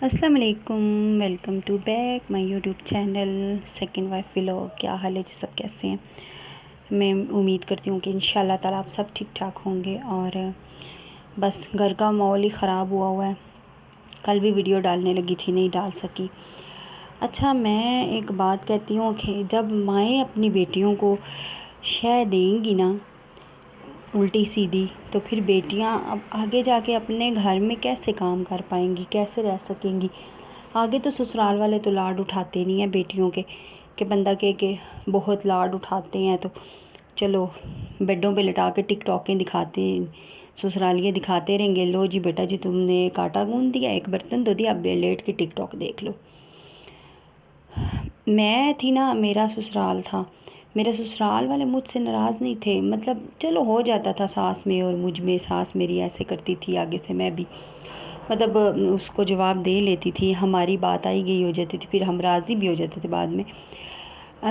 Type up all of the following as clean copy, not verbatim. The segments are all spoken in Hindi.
अस्सलाम वालेकुम, welcome to back my YouTube channel second wife vlog. क्या हाल है जी, सब कैसे हैं? मैं उम्मीद करती हूँ कि इंशाल्लाह ताला आप सब ठीक ठाक होंगे। और बस घर का माहौल ही ख़राब हुआ है। कल भी वीडियो डालने लगी थी, नहीं डाल सकी। अच्छा, मैं एक बात कहती हूँ कि जब माएँ अपनी बेटियों को शय देंगी ना उल्टी सीधी, तो फिर बेटियां अब आगे जाके अपने घर में कैसे काम कर पाएंगी, कैसे रह सकेंगी? आगे तो ससुराल वाले तो लाड उठाते नहीं हैं बेटियों के, कि बंदा के बहुत लाड उठाते हैं तो चलो बेडों पे लिटा के टिकटॉकें दिखाते, ससुरालिये दिखाते रहेंगे। लो जी बेटा जी, तुमने एक आटा गूंद दिया, एक बर्तन धो दिया, अब लेट के टिकटॉक देख लो। मैं थी ना, मेरा ससुराल था, मेरे ससुराल वाले मुझसे नाराज़ नहीं थे। मतलब चलो हो जाता था सास में और मुझ में, सास मेरी ऐसे करती थी, आगे से मैं भी मतलब उसको जवाब दे लेती थी, हमारी बात आई गई हो जाती थी, फिर हम राज़ी भी हो जाते थे बाद में।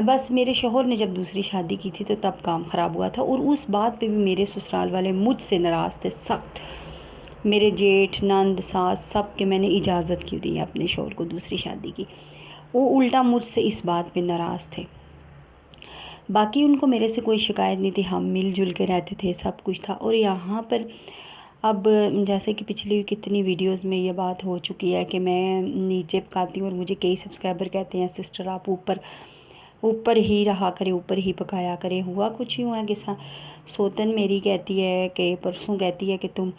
बस मेरे शोहर ने जब दूसरी शादी की थी तो तब काम ख़राब हुआ था, और उस बात पे भी मेरे ससुराल वाले मुझसे नाराज़ थे सख्त। मेरे जेठ नंद सास सब के मैंने इजाज़त क्यों दी अपने शोहर को दूसरी शादी की, वो उल्टा मुझसे इस बात पे नाराज़ थे। बाकी उनको मेरे से कोई शिकायत नहीं थी, हम मिलजुल के रहते थे, सब कुछ था। और यहाँ पर अब जैसे कि पिछली कितनी वीडियोस में ये बात हो चुकी है कि मैं नीचे पकाती हूँ और मुझे कई सब्सक्राइबर कहते हैं सिस्टर आप ऊपर ऊपर ही रहा करें, ऊपर ही पकाया करें। हुआ कुछ यूँ है कि सोतन मेरी कहती है कि परसों कहती है कि तुम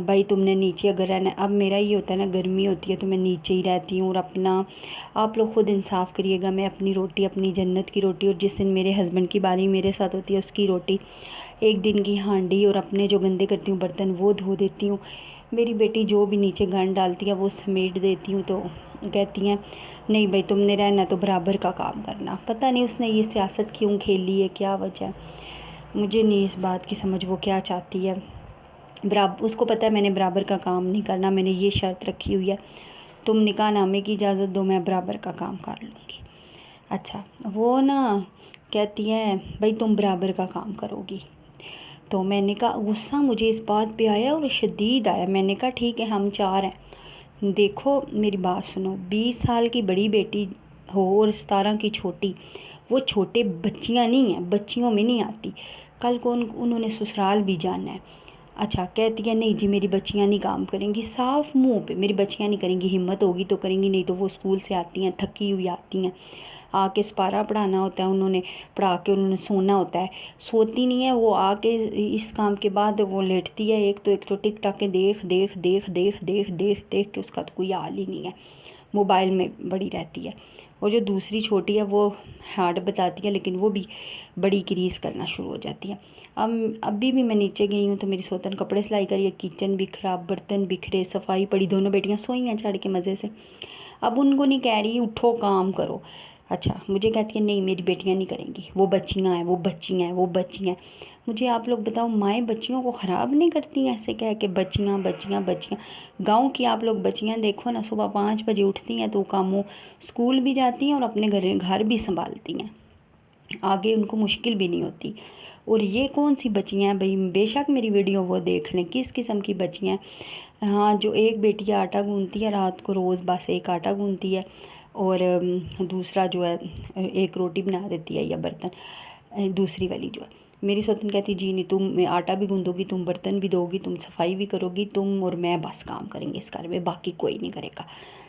भाई तुमने नीचे अगर रहना। अब मेरा ये होता है ना, गर्मी होती है तो मैं नीचे ही रहती हूँ। और अपना आप लोग ख़ुद इंसाफ़ करिएगा, मैं अपनी रोटी, अपनी जन्नत की रोटी, और जिस दिन मेरे हस्बैंड की बारी मेरे साथ होती है उसकी रोटी, एक दिन की हांडी, और अपने जो गंदे करती हूँ बर्तन वो धो देती हूँ। मेरी बेटी जो भी नीचे गंद डालती है वो समेट देती हूँ। तो कहती हैं नहीं भाई तुमने रहना तो बराबर का काम करना। पता नहीं उसने ये सियासत क्यों खेली है, क्या वजह है, मुझे नहीं इस बात की समझ वो क्या चाहती है। बराबर उसको पता है मैंने बराबर का काम नहीं करना, मैंने ये शर्त रखी हुई है, तुम निकाहनामे की इजाज़त दो, मैं बराबर का काम कर लूँगी। अच्छा, वो ना कहती है भाई तुम बराबर का काम करोगी। तो मैंने कहा, गुस्सा मुझे इस बात पे आया और शदीद आया। मैंने कहा ठीक है हम चार हैं, देखो मेरी बात सुनो, 20 साल की बड़ी बेटी हो और 17 की छोटी, वो छोटे बच्चियां नहीं हैं, बच्चियों में नहीं आती। कल को उन्होंने ससुराल भी जाना है। अच्छा, कहती है नहीं जी मेरी बच्चियां नहीं काम करेंगी, साफ मुंह पे मेरी बच्चियां नहीं करेंगी, हिम्मत होगी तो करेंगी, नहीं तो वो स्कूल से आती हैं थकी हुई आती हैं, आके सपारा पढ़ाना होता है उन्होंने, पढ़ा के उन्होंने सोना होता है, सोती नहीं है वो। आके इस काम के बाद वो लेटती है, एक तो टिक टाके देख देख देख देख देख देख देख के उसका तो कोई हाल ही नहीं है, मोबाइल में बड़ी रहती है। और जो दूसरी छोटी है वो हार्ड बताती है, लेकिन वो भी बड़ी क्रीज करना शुरू हो जाती है। अब अभी भी मैं नीचे गई हूँ तो मेरी सोतन कपड़े सिलाई करी है, किचन बिखरा, बर्तन बिखरे, सफाई पड़ी, दोनों बेटियाँ सोई हैं चढ़ के मज़े से। अब उनको नहीं कह रही उठो काम करो। अच्छा, मुझे कहती है नहीं मेरी बेटियां नहीं करेंगी, वो बच्चियां हैं, वो बच्चियां हैं, वो बच्चियां हैं। मुझे आप लोग बताओ, माएँ बच्चियों को ख़राब नहीं करती हैं ऐसे कह के बच्चियां बच्चियां बच्चियां? गांव की आप लोग बच्चियां देखो ना, सुबह 5 बजे उठती हैं तो कामों स्कूल भी जाती हैं और अपने घर भी संभालती हैं, आगे उनको मुश्किल भी नहीं होती। और ये कौन सी बच्चियाँ हैं भाई? बेशक मेरी वीडियो वो देख लें, किस किस्म की बच्चियाँ हैं। हाँ, जो एक बेटी आटा गूंथती है रात को, रोज़ बस एक आटा गूंथती है, और दूसरा जो है एक रोटी बना देती है, या बर्तन दूसरी वाली जो है। मेरी सौतन कहती जी नहीं, तुम आटा भी गूंदोगी, तुम बर्तन भी दोगी, तुम सफाई भी करोगी, तुम और मैं बस काम करेंगे इस घर में, बाकी कोई नहीं करेगा।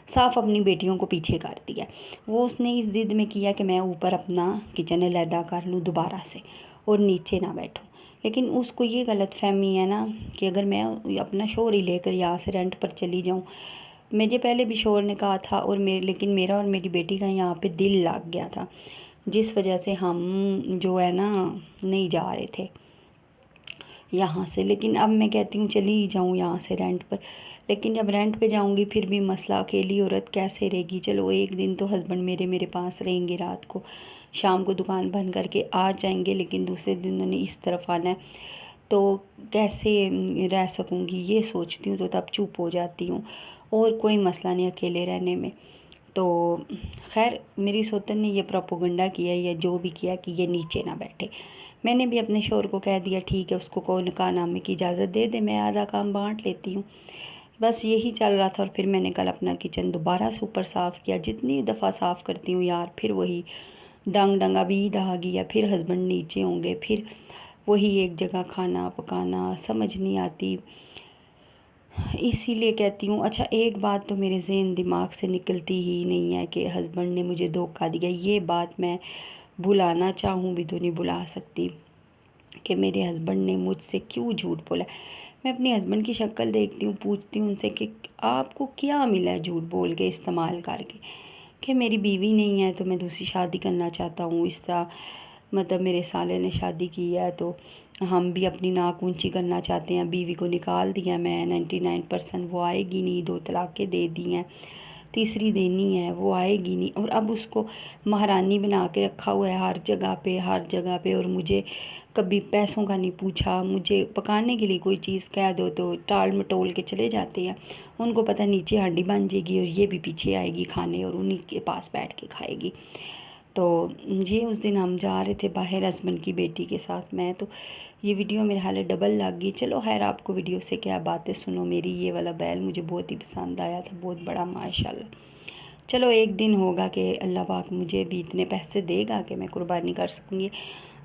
साफ अपनी बेटियों को पीछे कर दिया। वो उसने इस ज़िद में किया कि मैं ऊपर अपना किचन अलहदा कर लूँ दोबारा से और नीचे ना बैठूँ। लेकिन उसको ये गलत फहमी है ना कि अगर मैं अपना शोर ही लेकर यहाँ से रेंट पर चली जाऊँ। मुझे पहले भी शोर ने कहा था, और लेकिन मेरा और मेरी बेटी का यहाँ पे दिल लग गया था, जिस वजह से हम जो है ना नहीं जा रहे थे यहाँ से। लेकिन अब मैं कहती हूँ चली ही जाऊँ यहाँ से रेंट पर। लेकिन जब रेंट पे जाऊँगी फिर भी मसला, अकेली औरत कैसे रहेगी? चलो एक दिन तो हस्बैंड मेरे पास रहेंगे, रात को शाम को दुकान बंद करके आ जाएंगे, लेकिन दूसरे दिन उन्होंने इस तरफ आना है, तो कैसे रह सकूँगी ये सोचती हूँ, तो तब चुप हो जाती हूँ। और कोई मसला नहीं अकेले रहने में। तो खैर मेरी सोतन ने ये प्रोपोगंडा किया या जो भी किया कि ये नीचे ना बैठे। मैंने भी अपने शोहर को कह दिया ठीक है, उसको कोई निकाहनामे की इजाज़त दे दे, मैं आधा काम बांट लेती हूँ। बस यही चल रहा था। और फिर मैंने कल अपना किचन दोबारा से ऊपर साफ़ किया। जितनी दफ़ा साफ़ करती हूँ यार, फिर वही डंग डंग, अभी ईद आ गई है, फिर हस्बैंड नीचे होंगे, फिर वही एक जगह खाना पकाना, समझ नहीं आती। इसीलिए कहती हूँ। अच्छा, एक बात तो मेरे ज़हन दिमाग से निकलती ही नहीं है कि हस्बैंड ने मुझे धोखा दिया। ये बात मैं भुलाना चाहूँ भी तो नहीं भुला सकती कि मेरे हस्बैंड ने मुझसे क्यों झूठ बोला। मैं अपने हस्बैंड की शक्ल देखती हूँ, पूछती हूँ उनसे कि आपको क्या मिला है झूठ बोल के, इस्तेमाल करके, कि मेरी बीवी नहीं है तो मैं दूसरी शादी करना चाहता हूँ। इस तरह मतलब मेरे साले ने शादी की है तो हम भी अपनी नाक ऊंची करना चाहते हैं। बीवी को निकाल दिया मैं 99%, वो आएगी नहीं, 2 तलाक़ें दे दी हैं, तीसरी देनी है, वो आएगी नहीं। और अब उसको महारानी बना के रखा हुआ है हर जगह पे, हर जगह पे। और मुझे कभी पैसों का नहीं पूछा। मुझे पकाने के लिए कोई चीज़ कह दो तो टाल मटोल के चले जाते हैं। उनको पता नीचे हांडी बन जाएगी और ये भी पीछे आएगी खाने और उन्हीं के पास बैठ के खाएगी। तो ये उस दिन हम जा रहे थे बाहर हस्बैंड की बेटी के साथ। मैं तो ये वीडियो मेरे हाल डबल लग गई। चलो खैर, आपको वीडियो से क्या बातें सुनो मेरी। ये वाला बैल मुझे बहुत ही पसंद आया था, बहुत बड़ा माशाल्लाह। चलो एक दिन होगा कि अल्लाह पाक मुझे भी इतने पैसे देगा कि मैं कुर्बानी कर सकूँगी।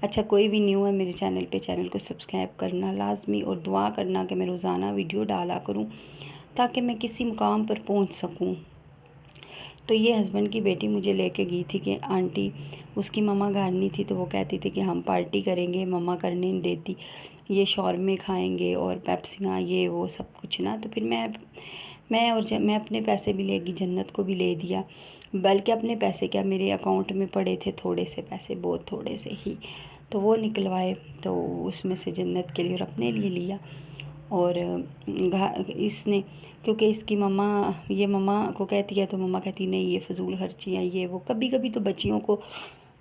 अच्छा, कोई भी न्यू है मेरे चैनल पे, चैनल को सब्सक्राइब करना लाजमी और दुआ करना कि मैं रोज़ाना वीडियो डाला करूँ ताकि मैं किसी मुकाम पर पहुँच सकूँ। तो ये हस्बैंड की बेटी मुझे लेके गई थी कि आंटी, उसकी मम्मा घर नहीं थी तो वो कहती थी कि हम पार्टी करेंगे, मम्मा करने नहीं देती, ये शौरमे खाएंगे और पेप्सियाँ ये वो सब कुछ ना। तो फिर मैं अपने पैसे भी लेगी, जन्नत को भी ले दिया। बल्कि अपने पैसे क्या, मेरे अकाउंट में पड़े थे थोड़े से पैसे, बहुत थोड़े से ही, तो वो निकलवाए, तो उसमें से जन्नत के लिए और अपने लिए लिया। और इसने, क्योंकि इसकी मम्मा, ये मम्मा को कहती है तो मम्मा कहती नहीं ये फ़जूल खर्ची है, ये वो। कभी कभी तो बच्चियों को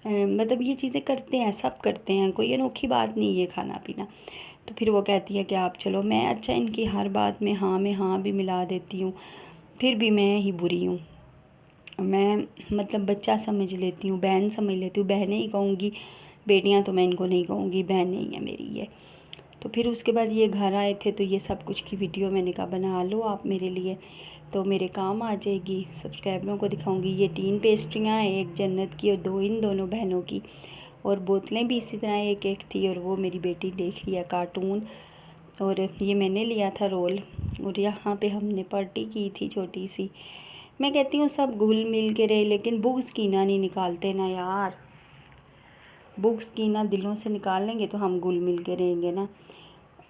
मतलब ये चीज़ें करते हैं, सब करते हैं, कोई अनोखी बात नहीं ये खाना पीना। तो फिर वो कहती है कि आप चलो। मैं अच्छा इनकी हर बात में हाँ भी मिला देती हूँ, फिर भी मैं ही बुरी हूँ। मैं मतलब बच्चा समझ लेती हूँ, बहन समझ लेती हूँ, बहनें ही कहूँगी, बेटियाँ तो मैं इनको नहीं कहूँगी, बहन नहीं है मेरी ये। तो फिर उसके बाद ये घर आए थे तो ये सब कुछ की वीडियो मैंने कहा बना लो आप मेरे लिए, तो मेरे काम आ जाएगी, सब्सक्राइबरों को दिखाऊंगी। ये 3 पेस्ट्रियाँ हैं, एक जन्नत की और 2 इन दोनों बहनों की, और बोतलें भी इसी तरह एक एक थी। और वो मेरी बेटी देख रही है कार्टून। और ये मैंने लिया था रोल, और यहाँ पे हमने पार्टी की थी छोटी सी। मैं कहती हूँ सब घुल मिल के रहे, लेकिन बुग्स कीना नहीं निकालते ना यार। बुग्स कीना दिलों से निकाल लेंगे तो हम घुल मिल के रहेंगे ना।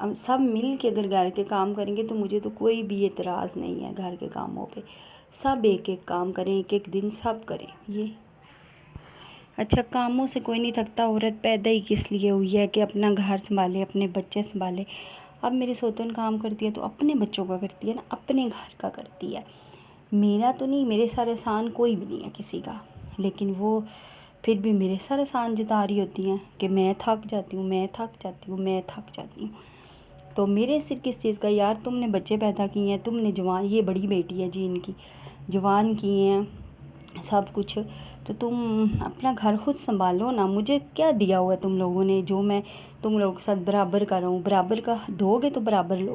हम सब मिल के अगर घर के काम करेंगे तो मुझे तो कोई भी एतराज़ नहीं है घर के कामों पे। सब एक एक काम करें, एक एक दिन सब करें ये। अच्छा, कामों से कोई नहीं थकता। औरत पैदा ही किस लिए हुई है कि अपना घर संभाले, अपने बच्चे संभाले। अब मेरी सौतन काम करती है तो अपने बच्चों का करती है ना, अपने घर का करती है। मेरा तो नहीं, मेरे सारे एहसान कोई भी नहीं है किसी का, लेकिन वो फिर भी मेरे सारे एहसान जता रही होती हैं कि मैं थक जाती हूँ, मैं थक जाती हूँ, मैं थक जाती हूँ। तो मेरे सिर किस चीज़ का यार, तुमने बच्चे पैदा किए हैं, तुमने जवान, ये बड़ी बेटी है जी इनकी, जवान किए हैं सब कुछ, तो तुम अपना घर खुद संभालो ना। मुझे क्या दिया हुआ है तुम लोगों ने जो मैं तुम लोगों के साथ बराबर कर रहा हूँ। बराबर का दोगे तो बराबर लो।